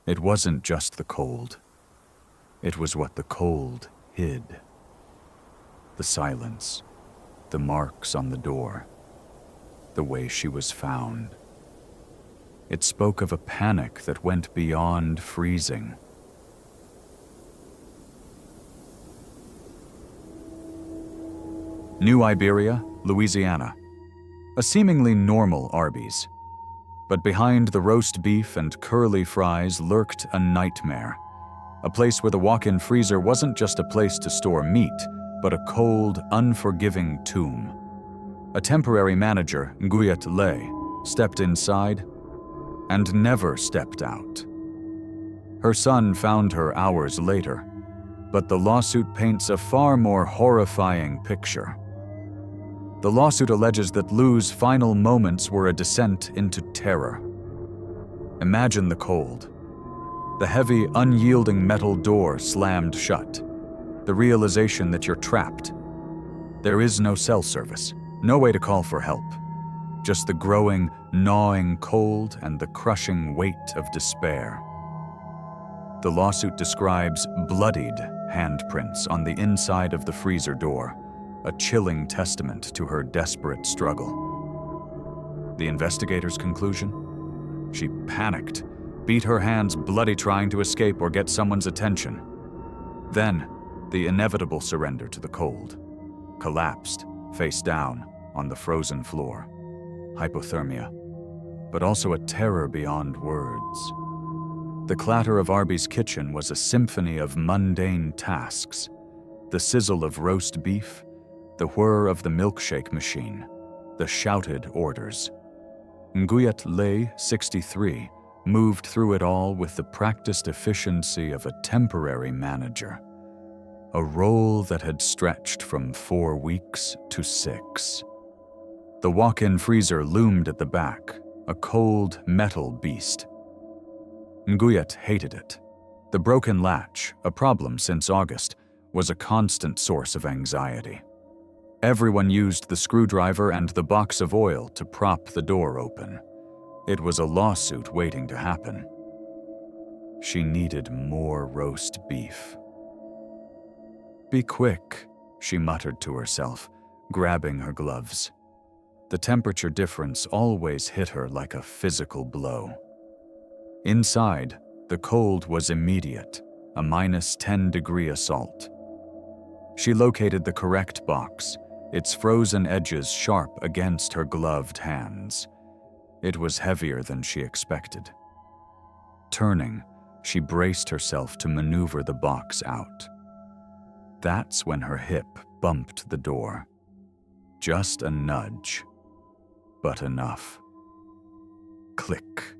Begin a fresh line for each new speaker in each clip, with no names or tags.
It wasn't just the cold. It was what the cold hid. The silence, the marks on the door, the way she was found. It spoke of a panic that went beyond freezing. New Iberia, Louisiana. A seemingly normal Arby's. But behind the roast beef and curly fries lurked a nightmare. A place where the walk-in freezer wasn't just a place to store meat, but a cold, unforgiving tomb. A temporary manager, Nguyet stepped inside and never stepped out. Her son found her hours later, but the lawsuit paints a far more horrifying picture. The lawsuit alleges that Lou's final moments were a descent into terror. Imagine the cold. The heavy, unyielding metal door slammed shut. The realization that you're trapped. There is no cell service, no way to call for help. Just the growing, gnawing cold and the crushing weight of despair. The lawsuit describes bloodied handprints on the inside of the freezer door, a chilling testament to her desperate struggle. The investigator's conclusion? She panicked, beat her hands bloody trying to escape or get someone's attention. Then, the inevitable surrender to the cold. Collapsed, face down, on the frozen floor. Hypothermia, but also a terror beyond words. The clatter of Arby's kitchen was a symphony of mundane tasks. The sizzle of roast beef, the whir of the milkshake machine, the shouted orders. Nguyet, 63, moved through it all with the practiced efficiency of a temporary manager. A role that had stretched from 4 weeks to 6. The walk-in freezer loomed at the back, a cold metal beast. Nguyet hated it. The broken latch, a problem since August, was a constant source of anxiety. Everyone used the screwdriver and the box of oil to prop the door open. It was a lawsuit waiting to happen. She needed more roast beef. "Be quick," she muttered to herself, grabbing her gloves. The temperature difference always hit her like a physical blow. Inside, the cold was immediate, a -10-degree assault. She located the correct box, its frozen edges sharp against her gloved hands. It was heavier than she expected. Turning, she braced herself to maneuver the box out. That's when her hip bumped the door. Just a nudge, but enough. Click.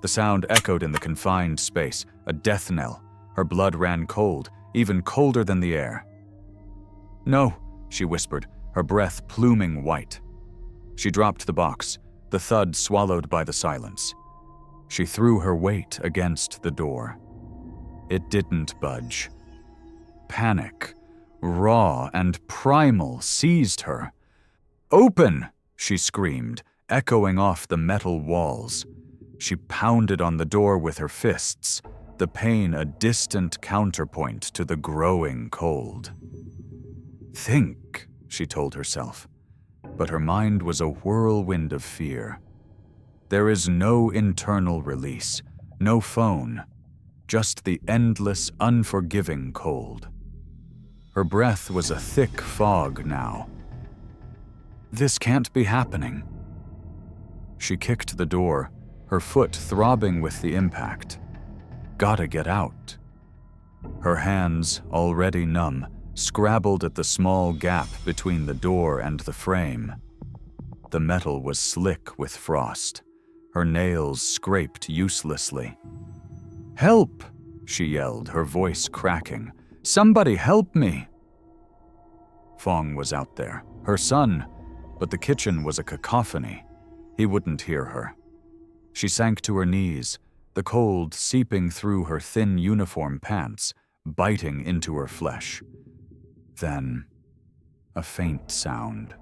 The sound echoed in the confined space, a death knell. Her blood ran cold, even colder than the air. "No," she whispered, her breath pluming white. She dropped the box, the thud swallowed by the silence. She threw her weight against the door. It didn't budge. Panic, raw and primal, seized her. "Open!" she screamed, echoing off the metal walls. She pounded on the door with her fists, the pain a distant counterpoint to the growing cold. "Think," she told herself, but her mind was a whirlwind of fear. There is no internal release, no phone, just the endless, unforgiving cold. Her breath was a thick fog now. This can't be happening. She kicked the door, her foot throbbing with the impact. Gotta get out. Her hands, already numb, scrabbled at the small gap between the door and the frame. The metal was slick with frost. Her nails scraped uselessly. "Help!" she yelled, her voice cracking. "Somebody help me!" Fong was out there, her son, but the kitchen was a cacophony. He wouldn't hear her. She sank to her knees, the cold seeping through her thin uniform pants, biting into her flesh. Then, a faint sound.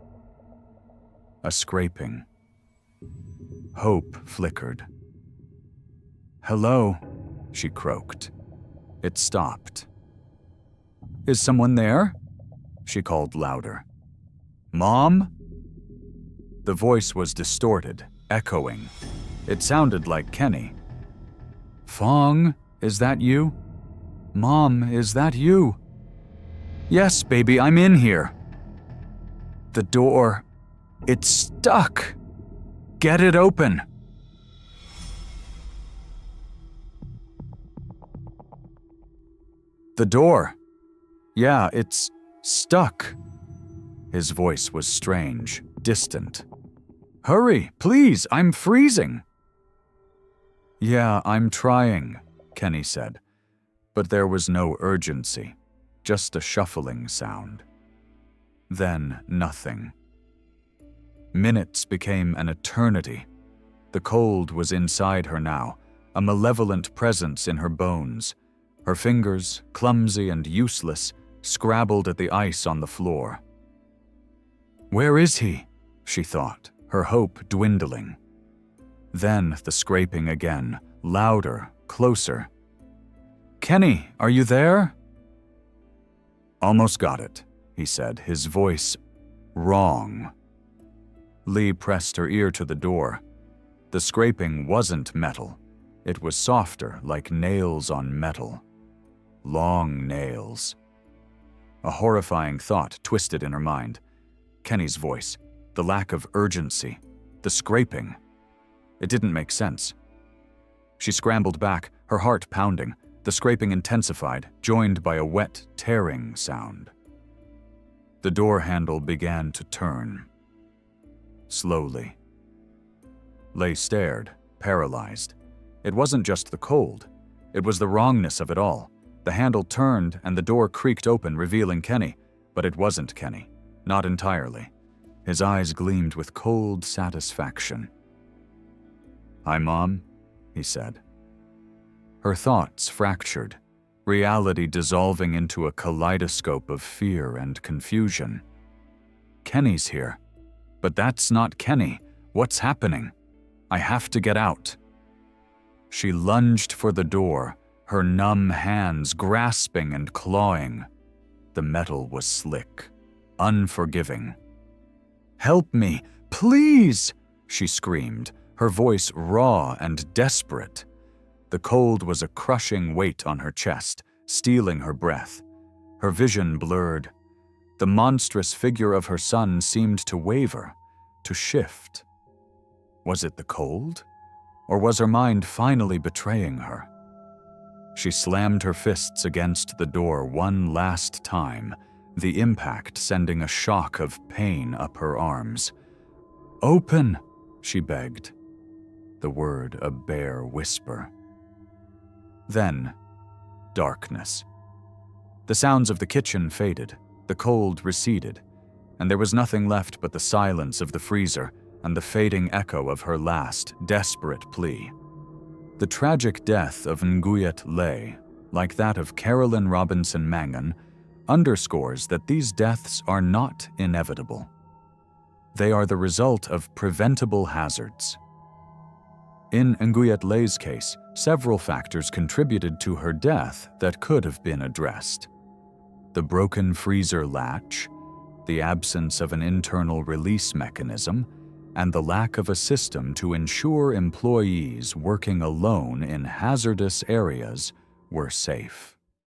A scraping. Hope flickered. "Hello," she croaked. It stopped. Is someone there? She called louder. Mom? The voice was distorted, echoing. It sounded like Kenny. Fong, is that you? Mom, is that you? Yes, baby, I'm in here. The door, it's stuck. Get it open. The door. Yeah, it's stuck. His voice was strange, distant. Hurry, please, I'm freezing. Yeah, I'm trying, Kenny said, but there was no urgency, just a shuffling sound. Then nothing. Minutes became an eternity. The cold was inside her now, a malevolent presence in her bones. Her fingers, clumsy and useless, scrabbled at the ice on the floor. Where is he? She thought, her hope dwindling. Then the scraping again, louder, closer. Kenny, are you there? Almost got it, he said, his voice wrong. Lee pressed her ear to the door. The scraping wasn't metal. It was softer, like nails on metal. Long nails. A horrifying thought twisted in her mind. Kenny's voice, the lack of urgency, the scraping. It didn't make sense. She scrambled back, her heart pounding. The scraping intensified, joined by a wet, tearing sound. The door handle began to turn. Slowly. Leigh stared, paralyzed. It wasn't just the cold. It was the wrongness of it all. The handle turned and the door creaked open, revealing Kenny. But it wasn't Kenny. Not entirely. His eyes gleamed with cold satisfaction. Hi, Mom, he said. Her thoughts fractured, reality dissolving into a kaleidoscope of fear and confusion. Kenny's here. But that's not Kenny. What's happening? I have to get out. She lunged for the door, her numb hands grasping and clawing. The metal was slick, unforgiving. Help me, please, she screamed, her voice raw and desperate. The cold was a crushing weight on her chest, stealing her breath. Her vision blurred. The monstrous figure of her son seemed to waver, to shift. Was it the cold? Or was her mind finally betraying her? She slammed her fists against the door one last time, the impact sending a shock of pain up her arms. Open, she begged. The word a bare whisper. Then, darkness. The sounds of the kitchen faded, the cold receded, and there was nothing left but the silence of the freezer and the fading echo of her last, desperate plea. The tragic death of Nguyet Leigh, like that of Carolyn Robinson Mangan, underscores that these deaths are not inevitable. They are the result of preventable hazards. In Nguyet Leigh's case, several factors contributed to her death that could have been addressed. The broken freezer latch, the absence of an internal release mechanism, and the lack of a system to ensure employees working alone in hazardous areas were safe.